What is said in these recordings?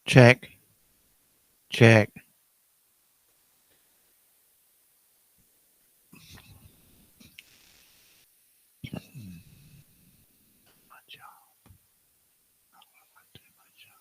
Check, check. My job. I do my job.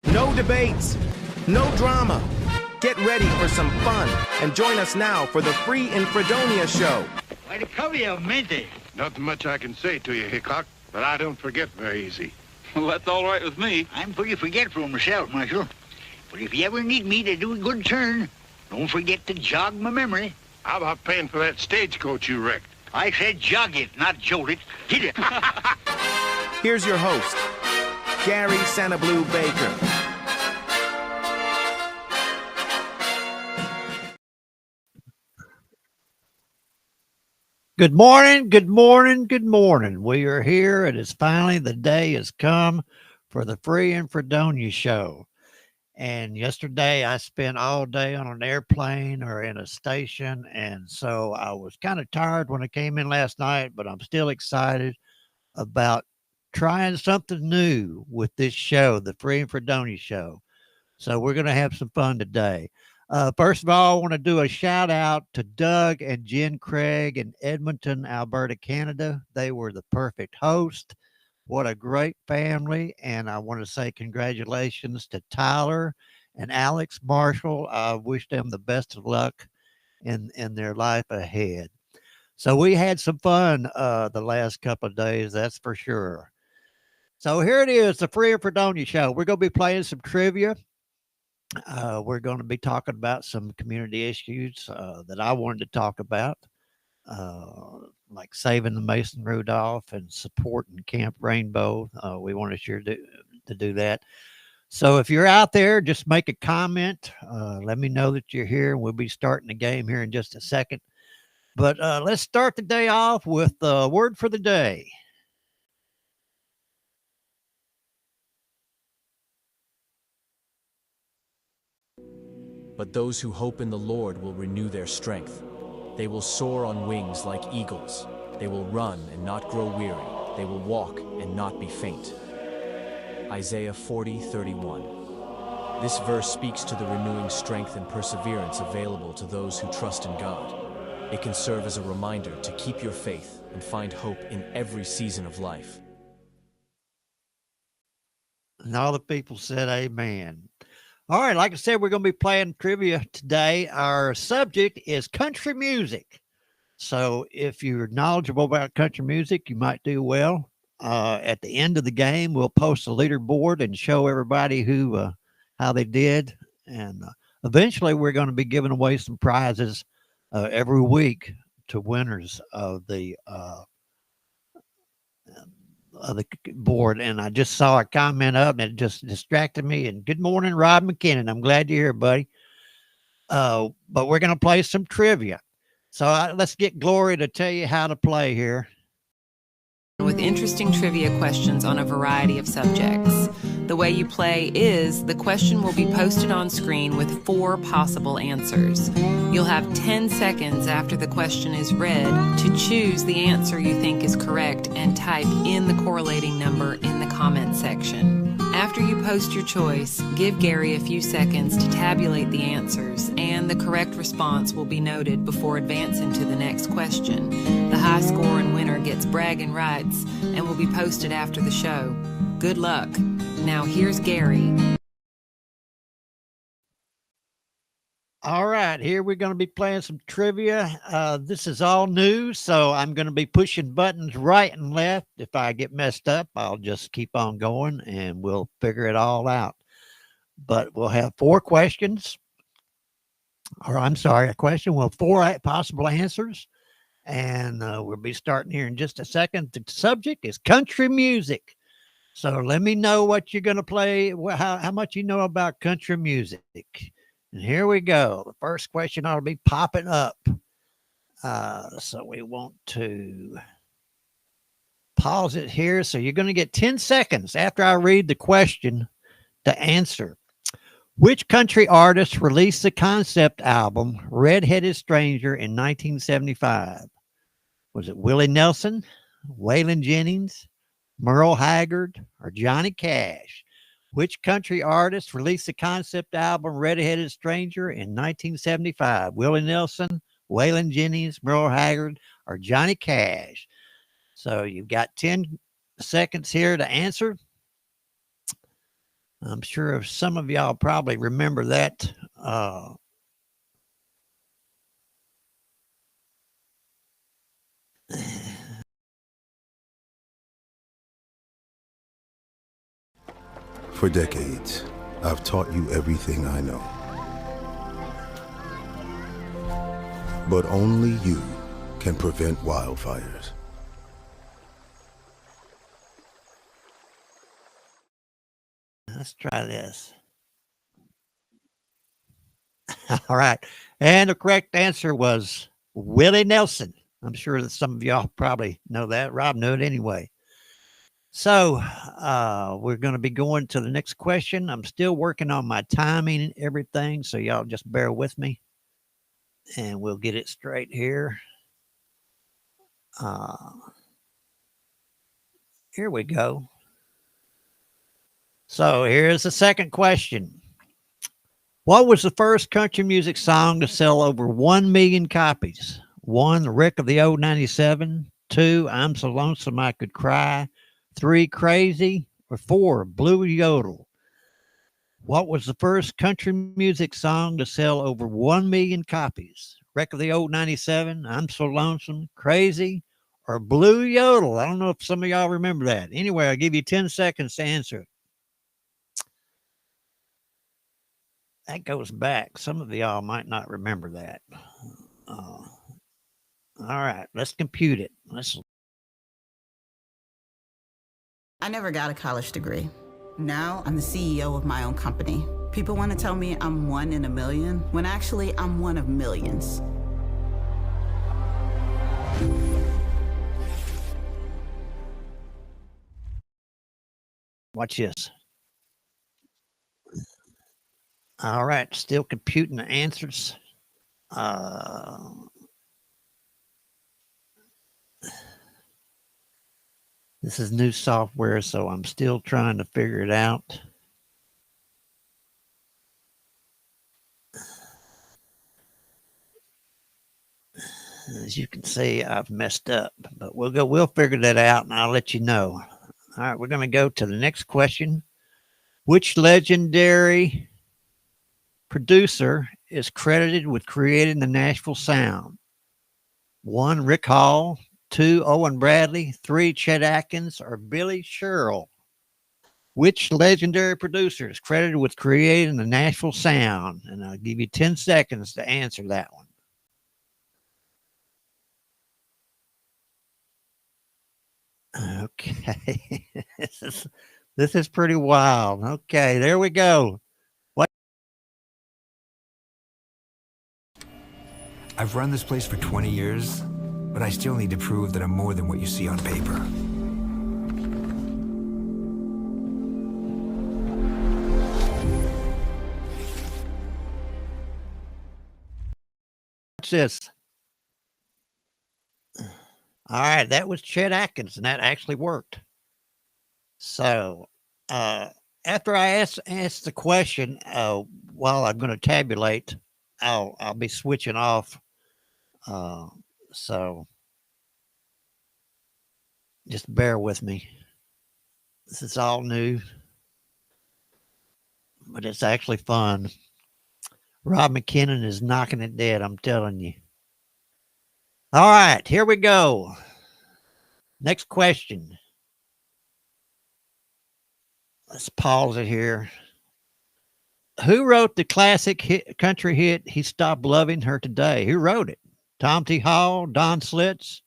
No debates, no drama. Get ready for some fun and join us now for the free in Fredonia Show. Why, the cover you minty. Nothing much I can say to you, Hickok, but I don't forget very easy. Well, that's all right with me. I'm pretty forgetful myself, Marshal. But if you ever need me to do a good turn, don't forget to jog my memory. How about paying for that stagecoach you wrecked? I said jog it, not jolt it. Hit it. Here's your host, Gary SannaBlue Baker. Good morning, good morning, good morning. We are here. It is finally the day has come for the Free in Fredonia show. And yesterday I spent all day on an airplane or in a station. And so I was kind of tired when I came in last night, but I'm still excited about trying something new with this show, the Free in Fredonia show. So we're going to have some fun today. First of all, I want to do a shout out to Doug and Jen Craig in Edmonton, Alberta, Canada. They were the perfect host. What a great family. And I want to say congratulations to Tyler and Alex Marshall. I wish them the best of luck in their life ahead. So we had some fun the last couple of days, that's for sure. So here it is, the Free in Fredonia show. We're going to be playing some trivia. We're going to be talking about some community issues that I wanted to talk about, like saving the Mason Rudolph and supporting Camp Rainbow. We want to to do that. So if you're out there, just make a comment. Let me know that you're here. We'll be starting the game here in just a second. But let's start the day off with the word for the day. But those who hope in the Lord will renew their strength. They will soar on wings like eagles. They will run and not grow weary. They will walk and not be faint. Isaiah 40:31. This verse speaks to the renewing strength and perseverance available to those who trust in God. It can serve as a reminder to keep your faith and find hope in every season of life. And all the people said amen. All right, like I said, we're going to be playing trivia today. Our subject is country music. So if you're knowledgeable about country music, you might do well. At the end of the game, we'll post a leaderboard and show everybody how they did. And eventually, we're going to be giving away some prizes every week to winners of the board. And I just saw a comment up and it just distracted me. And good morning, Rob McKinnon. I'm glad you're here, buddy. But we're going to play some trivia. So let's get Glory to tell you how to play here. With interesting trivia questions on a variety of subjects. The way you play is the question will be posted on screen with 4 possible answers. You'll have 10 seconds after the question is read to choose the answer you think is correct and type in the correlating number in the comment section. After you post your choice, give Gary a few seconds to tabulate the answers, and the correct response will be noted before advancing to the next question. The high score and winner gets bragging rights and will be posted after the show. Good luck. Now here's Gary. All right, here we're going to be playing some trivia. This is all new, so I'm going to be pushing buttons right and left. If I get messed up, I'll just keep on going and we'll figure it all out. But we'll have 4 questions, or I'm sorry, a question. We'll have 4 possible answers, and we'll be starting here in just a second. The subject is country music. So let me know what you're going to play, how much you know about country music. And here we go. The first question ought to be popping up. So we want to pause it here. So you're going to get 10 seconds after I read the question to answer. Which country artist released the concept album Red-Headed Stranger in 1975? Was it Willie Nelson, Waylon Jennings, Merle Haggard, or Johnny Cash? Which country artist released the concept album Red-Headed Stranger in 1975? Willie Nelson, Waylon Jennings, Merle Haggard, or Johnny Cash? So you've got 10 seconds here to answer. I'm sure some of y'all probably remember that. For decades, I've taught you everything I know. But only you can prevent wildfires. Let's try this. All right. And the correct answer was Willie Nelson. I'm sure that some of y'all probably know that. Rob knew it anyway. So we're going to be going to the next question. I'm still working on my timing and everything, so y'all just bear with me, and we'll get it straight here. Here we go. So here's the second question. What was the first country music song to sell over 1 million copies? 1, Wreck of the Old 97. 2, I'm So Lonesome I Could Cry. 3, Crazy, or 4, Blue Yodel. What was the first country music song to sell over 1 million copies? Wreck of the Old 97, I'm So Lonesome, Crazy, or Blue Yodel? I don't know if some of y'all remember that. Anyway, I'll give you 10 seconds to answer it. That goes back. Some of y'all might not remember that. All right, let's compute it. I never got a college degree. Now I'm the CEO of my own company. People want to tell me I'm one in a million, when actually I'm one of millions. Watch this. All right, still computing the answers. This is new software, so I'm still trying to figure it out. As you can see, I've messed up, but we'll figure that out and I'll let you know. All right, we're going to go to the next question. Which legendary producer is credited with creating the Nashville sound? 1, Rick Hall. 2, Owen Bradley. 3, Chet Atkins. Or Billy Sherrill? Which legendary producer is credited with creating the Nashville sound? And I'll give you 10 seconds to answer that one. Okay. This is pretty wild. Okay, there we go. What? I've run this place for 20 years, but I still need to prove that I'm more than what you see on paper. Watch this. All right, that was Chet Atkins, and that actually worked. So, after I ask the question, while I'm going to tabulate, I'll be switching off. So just bear with me. This is all new, but it's actually fun. Rob McKinnon is knocking it dead, I'm telling you. All right, here we go. Next question. Let's pause it here. Who wrote the classic country hit, He Stopped Loving Her Today? Who wrote it? Tom T. Hall, Don Slitz,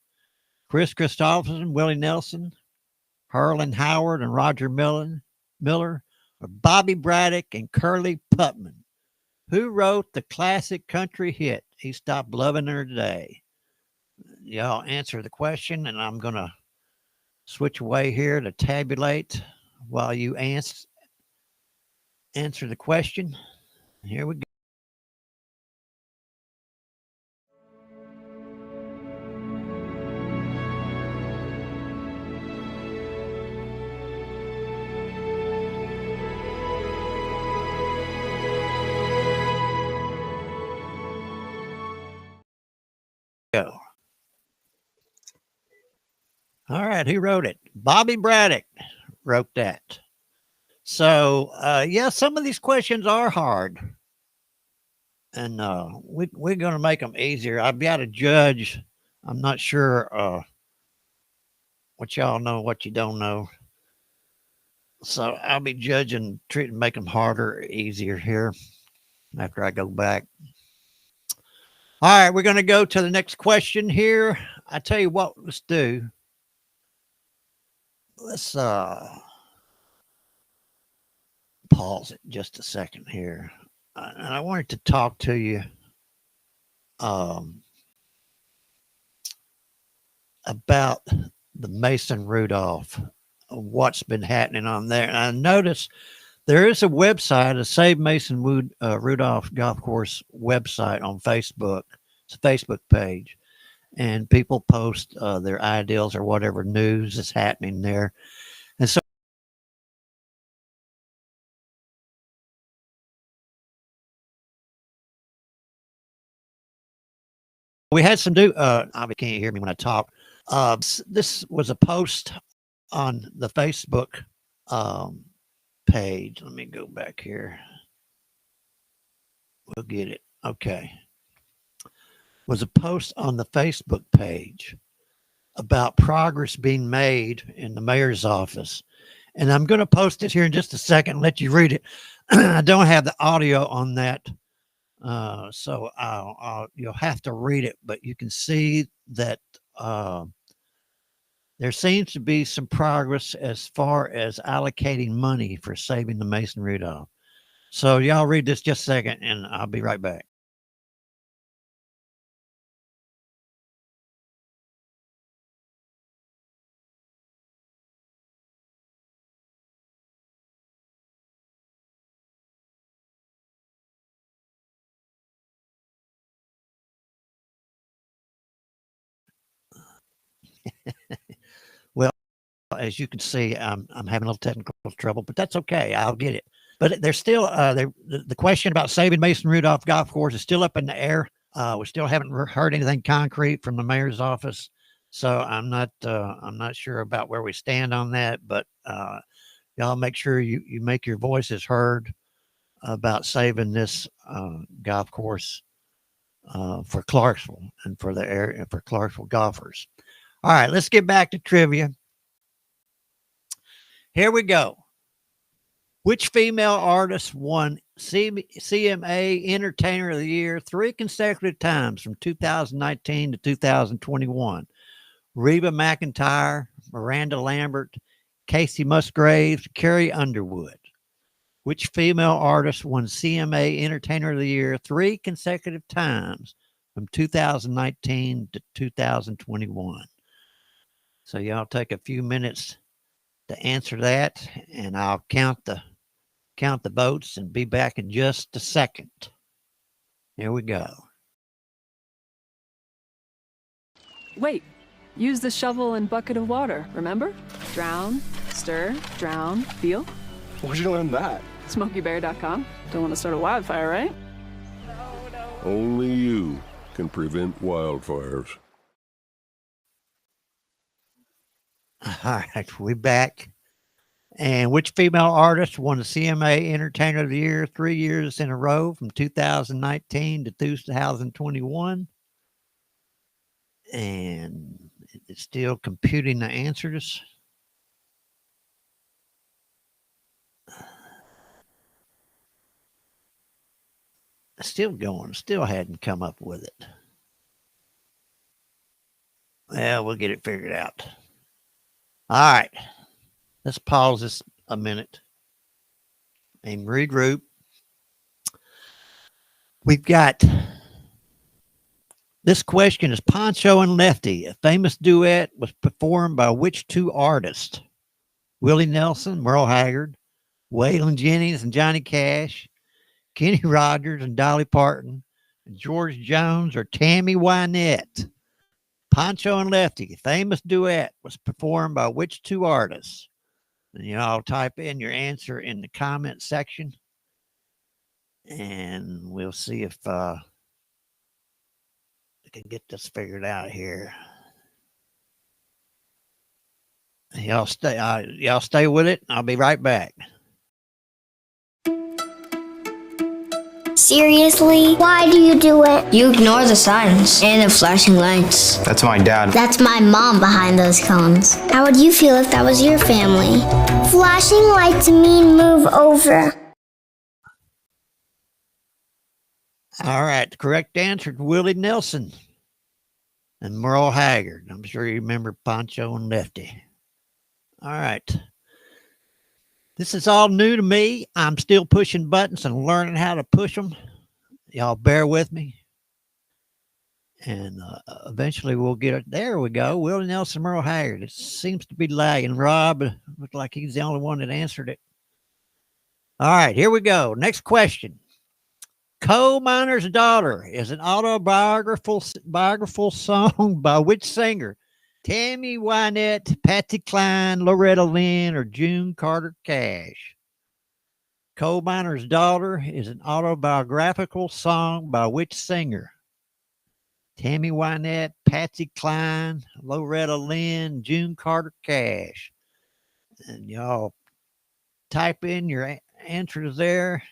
Chris Christopherson, Willie Nelson, Harlan Howard and Roger Miller, or Bobby Braddock and Curly Putman? Who wrote the classic country hit, He Stopped Loving Her Today? Y'all answer the question, and I'm going to switch away here to tabulate while you answer the question. Here we go. Go. All right, who wrote it? Bobby Braddock wrote that. So, yeah, some of these questions are hard, and we're going to make them easier. I've got a judge. I'm not sure what y'all know, what you don't know. So I'll be judging, treating, make them harder, easier here after I go back. All right, we're going to go to the next question here. I tell you what, let's do. Let's pause it just a second here. And I wanted to talk to you about the Mason Rudolph, what's been happening on there. And I noticed there is a website, a Save Mason Rudolph Golf Course website on Facebook. It's a Facebook page. And people post their ideals or whatever news is happening there. And so we had some obviously can't hear me when I talk. This was a post on the Facebook page. Let me go back here. We'll get it. Okay. Was a post on the Facebook page about progress being made in the mayor's office. And I'm going to post it here in just a second and let you read it. I don't have the audio on that. So you'll have to read it, but you can see that there seems to be some progress as far as allocating money for saving the Mason Rudolph. So y'all read this just a second, and I'll be right back. Well, as you can see, I'm having a little technical trouble, but that's okay. I'll get it. But there's still the question about saving Mason Rudolph Golf Course is still up in the air. We still haven't heard anything concrete from the mayor's office, so I'm not sure about where we stand on that. But Y'all make sure you make your voices heard about saving this golf course for Clarksville and for the area for Clarksville golfers. All right, let's get back to trivia. Here we go. Which female artist won CMA Entertainer of the Year 3 consecutive times from 2019 to 2021? Reba McEntire, Miranda Lambert, Casey Musgraves, Carrie Underwood. Which female artist won CMA Entertainer of the Year 3 consecutive times from 2019 to 2021? So y'all take a few minutes to answer that, and I'll count the votes and be back in just a second. Here we go. Wait, use the shovel and bucket of water, remember? Drown, stir, drown, feel. Where'd you learn that? SmokeyBear.com. Don't want to start a wildfire, right? Only you can prevent wildfires. All right, we're back. And which female artist won the CMA Entertainer of the Year 3 years in a row from 2019 to 2021? And it's still computing the answers. Still going, still hadn't come up with it. Well, we'll get it figured out. All right. Let's pause this a minute and regroup. We've got this question is Poncho and Lefty. A famous duet was performed by which two artists? Willie Nelson, Merle Haggard, Waylon Jennings and Johnny Cash, Kenny Rogers and Dolly Parton, George Jones or Tammy Wynette. Poncho and Lefty, a famous duet was performed by which two artists? And you all type in your answer in the comment section, and we'll see if we can get this figured out here. Y'all stay with it. I'll be right back. Seriously? Why do you do it? You ignore the signs and the flashing lights. That's my dad. That's my mom behind those cones. How would you feel if that was your family? Flashing lights mean move over. All right. The correct answer is Willie Nelson and Merle Haggard. I'm sure you remember Poncho and Lefty. All right. This is all new to me. I'm still pushing buttons and learning how to push them. Y'all bear with me. And eventually we'll get it. There we go. Willie Nelson, Merle Haggard. It seems to be lagging. Rob looked like he's the only one that answered it. All right, here we go. Next question. Coal Miner's Daughter is an autobiographical song by which singer? Tammy Wynette, Patsy Cline, Loretta Lynn, or June Carter Cash. Coal Miner's Daughter is an autobiographical song by which singer? Tammy Wynette, Patsy Cline, Loretta Lynn, June Carter Cash. And y'all type in your answers there,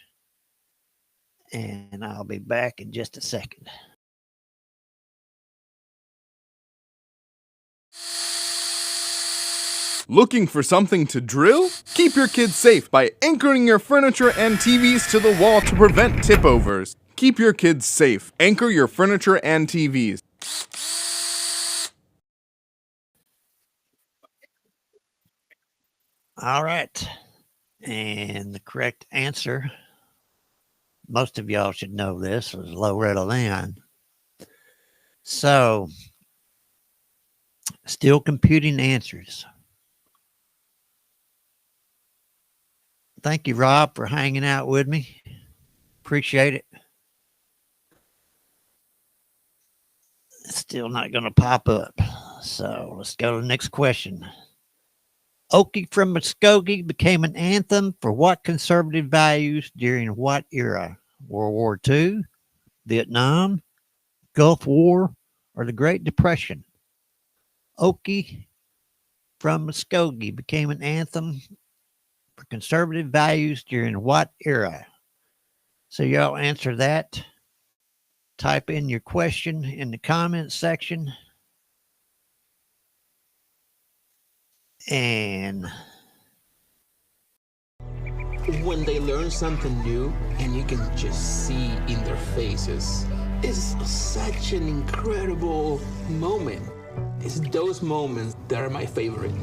and I'll be back in just a second. Looking for something to drill? Keep your kids safe by anchoring your furniture and TVs to the wall to prevent tip-overs. Keep your kids safe. Anchor your furniture and TVs. All right. And the correct answer, most of y'all should know this, was Loretta Lynn. So, still computing answers. Thank you, Rob, for hanging out with me. Appreciate it. It's still not going to pop up. So let's go to the next question. Okie from Muskogee became an anthem for what conservative values during what era? World War II, Vietnam, Gulf War, or the Great Depression? Okie from Muskogee became an anthem for conservative values during what era? So y'all answer that. Type in your question in the comments section. And when they learn something new and you can just see in their faces, it's such an incredible moment. It's those moments that are my favorite.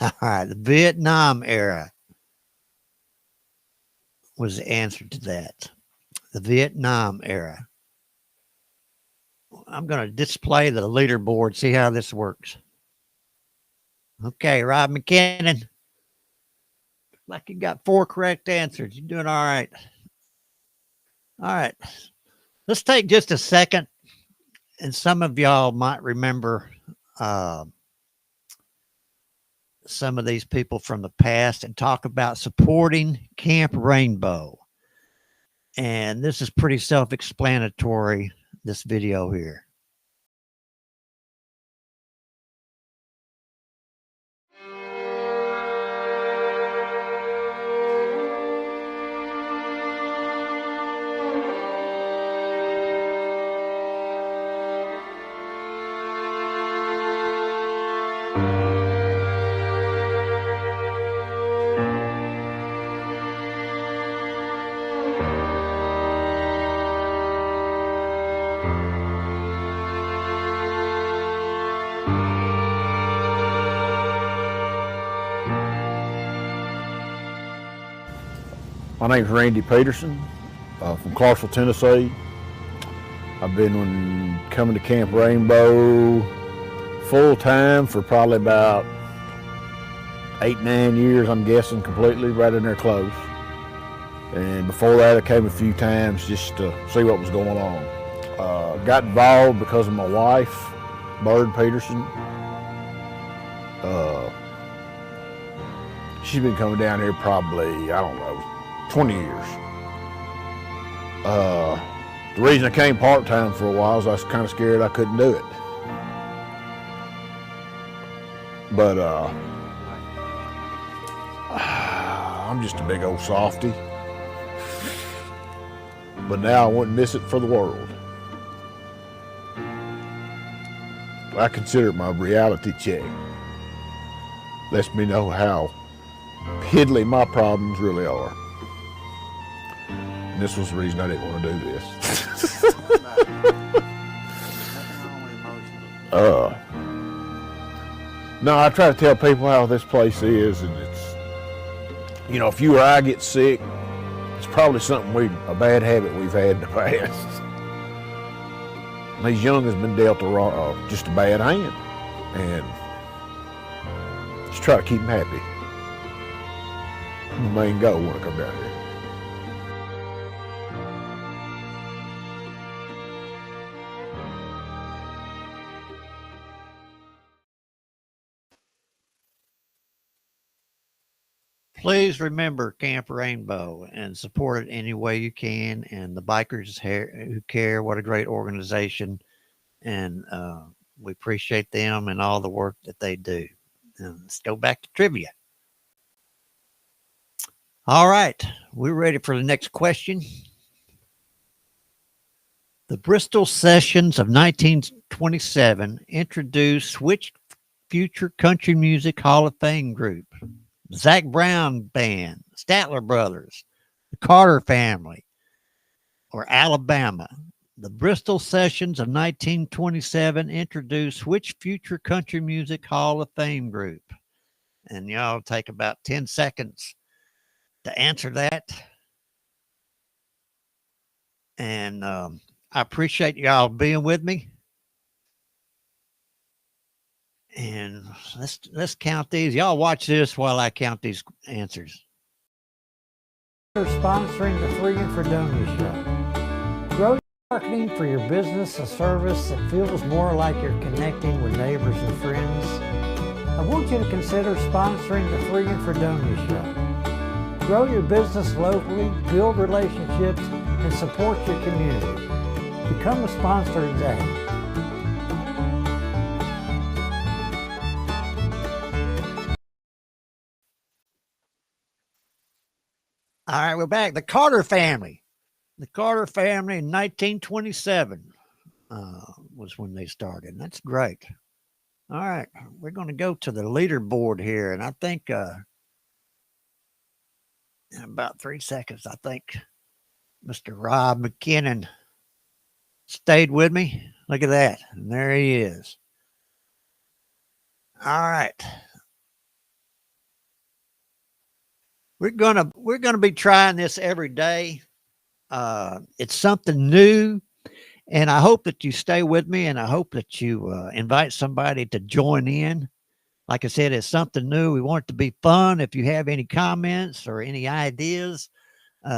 all right, the Vietnam era was the answer to that. The Vietnam era. I'm going to display the leaderboard, see how this works. Okay, Rob McKinnon. Like you got 4 correct answers. You're doing all right. All right. Let's take just a second. And some of y'all might remember some of these people from the past and talk about supporting Camp Rainbow. And this is pretty self-explanatory, this video here. My name's Randy Peterson from Clarksville, Tennessee. I've been coming to Camp Rainbow full time for probably about 8-9 years, I'm guessing, completely, right in there close. And before that, I came a few times just to see what was going on. Got involved because of my wife, Bird Peterson. She's been coming down here probably, I don't know, 20 years. The reason I came part-time for a while is I was kind of scared I couldn't do it. But I'm just a big old softy. But now I wouldn't miss it for the world. I consider it my reality check. Lets me know how piddly my problems really are. And this was the reason I didn't want to do this. No, I try to tell people how this place is, and it's, you know, if you or I get sick, it's probably something a bad habit we've had in the past. And these young has been dealt just a bad hand, and just try to keep them happy. The main goal when I come down here. Please remember Camp Rainbow and support it any way you can. And the Bikers Who Care, what a great organization. And we appreciate them and all the work that they do. And let's go back to trivia. All right, we're ready for the next question. The Bristol Sessions of 1927 introduced which future country music Hall of Fame group? Zac Brown Band, Statler Brothers, the Carter Family, or Alabama? The Bristol Sessions of 1927 introduced which future country music Hall of Fame group? And y'all take about 10 seconds to answer that. And I appreciate y'all being with me. And let's count these. Y'all watch this while I count these answers. We're sponsoring the Free and Fredonia Show. Grow your marketing for your business, a service that feels more like you're connecting with neighbors and friends. I want you to consider sponsoring the Free and Fredonia Show. Grow your business locally, build relationships, and support your community. Become a sponsor today. All right, we're back. The Carter family. The Carter family in 1927 was when they started. And that's great. All right, we're going to go to the leaderboard here, and I think in about 3 seconds, I think Mr. Rob McKinnon stayed with me. Look at that, and there he is. All right, we're gonna be trying this every day. It's something new. And I hope that you stay with me, and I hope that you invite somebody to join in. Like I said, it's something new. We want it to be fun. If you have any comments or any ideas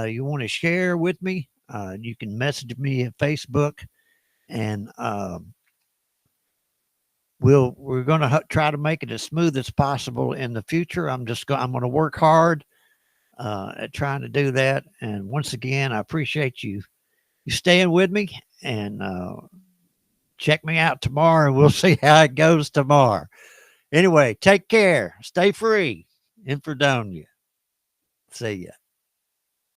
you want to share with me, you can message me at Facebook, and we're going to try to make it as smooth as possible in the future. I'm going to work hard at trying to do that. And once again, I appreciate you staying with me, and check me out tomorrow, and we'll see how it goes tomorrow. Anyway, take care. Stay free in Fredonia. See ya.